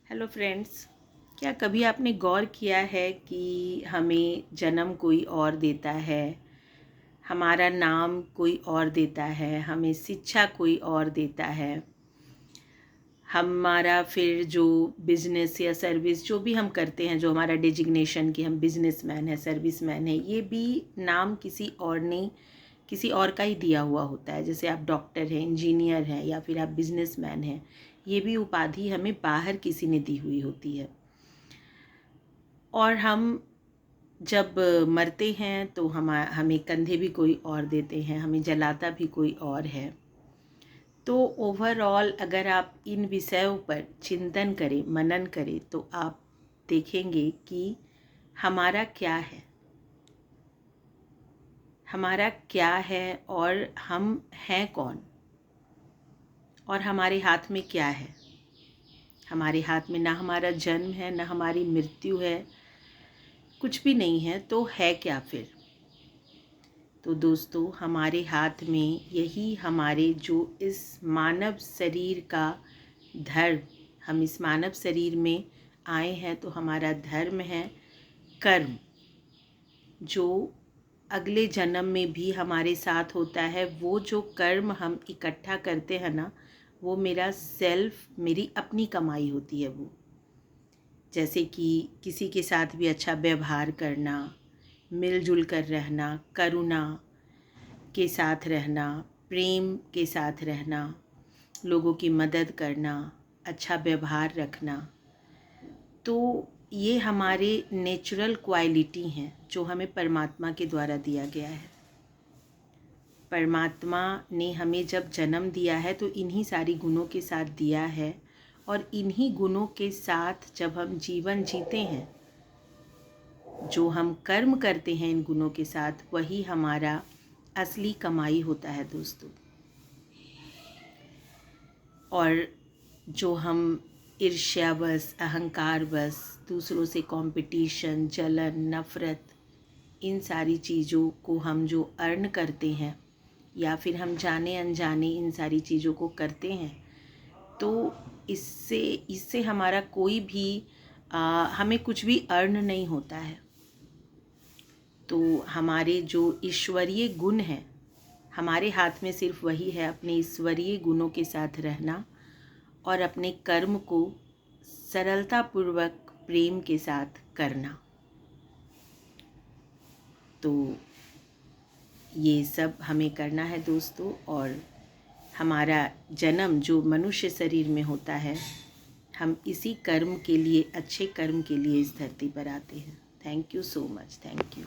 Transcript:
Hello friends, क्या कभी आपने गौर किया है कि हमें जन्म कोई और देता है, हमारा नाम कोई और देता है, हमें शिक्षा कोई और देता है, हमारा फिर जो बिज़नेस या सर्विस जो भी हम करते हैं, जो हमारा डेजिग्नेशन कि हम बिजनेसमैन है, सर्विसमैन है, ये भी नाम किसी और ने किसी और का ही दिया हुआ होता है। जैसे आप डॉक्टर हैं, इंजीनियर हैं या फिर आप बिजनेसमैन हैं, ये भी उपाधि हमें बाहर किसी ने दी हुई होती है। और हम जब मरते हैं तो हमें कंधे भी कोई और देते हैं, हमें जलाता भी कोई और है। तो ओवरऑल अगर आप इन विषयों पर चिंतन करें, मनन करें, तो आप देखेंगे कि हमारा क्या है, हमारा क्या है और हम हैं कौन, और हमारे हाथ में क्या है। हमारे हाथ में ना हमारा जन्म है, ना हमारी मृत्यु है, कुछ भी नहीं है, तो है क्या फिर। तो दोस्तों, हमारे हाथ में यही हमारे जो इस मानव शरीर का धर्म, हम इस मानव शरीर में आए हैं तो हमारा धर्म है कर्म, जो अगले जन्म में भी हमारे साथ होता है। वो जो कर्म हम इकट्ठा करते हैं ना, वो मेरा सेल्फ, मेरी अपनी कमाई होती है। वो जैसे कि किसी के साथ भी अच्छा व्यवहार करना, मिलजुल कर रहना, करुणा के साथ रहना, प्रेम के साथ रहना, लोगों की मदद करना, अच्छा व्यवहार रखना, तो ये हमारे नेचुरल क्वालिटी हैं जो हमें परमात्मा के द्वारा दिया गया है। परमात्मा ने हमें जब जन्म दिया है तो इन्हीं सारी गुणों के साथ दिया है, और इन्हीं गुणों के साथ जब हम जीवन जीते हैं, जो हम कर्म करते हैं इन गुणों के साथ, वही हमारा असली कमाई होता है दोस्तों। और जो हम ईर्ष्यावश, अहंकारवश, दूसरों से कंपटीशन, जलन, नफ़रत, इन सारी चीज़ों को हम जो अर्न करते हैं या फिर हम जाने अनजाने इन सारी चीज़ों को करते हैं, तो इससे इससे हमारा कोई भी हमें कुछ भी अर्न नहीं होता है। तो हमारे जो ईश्वरीय गुण हैं, हमारे हाथ में सिर्फ वही है, अपने ईश्वरीय गुणों के साथ रहना और अपने कर्म को सरलतापूर्वक प्रेम के साथ करना। तो ये सब हमें करना है दोस्तों। और हमारा जन्म जो मनुष्य शरीर में होता है, हम इसी कर्म के लिए, अच्छे कर्म के लिए इस धरती पर आते हैं। Thank you so much. Thank you.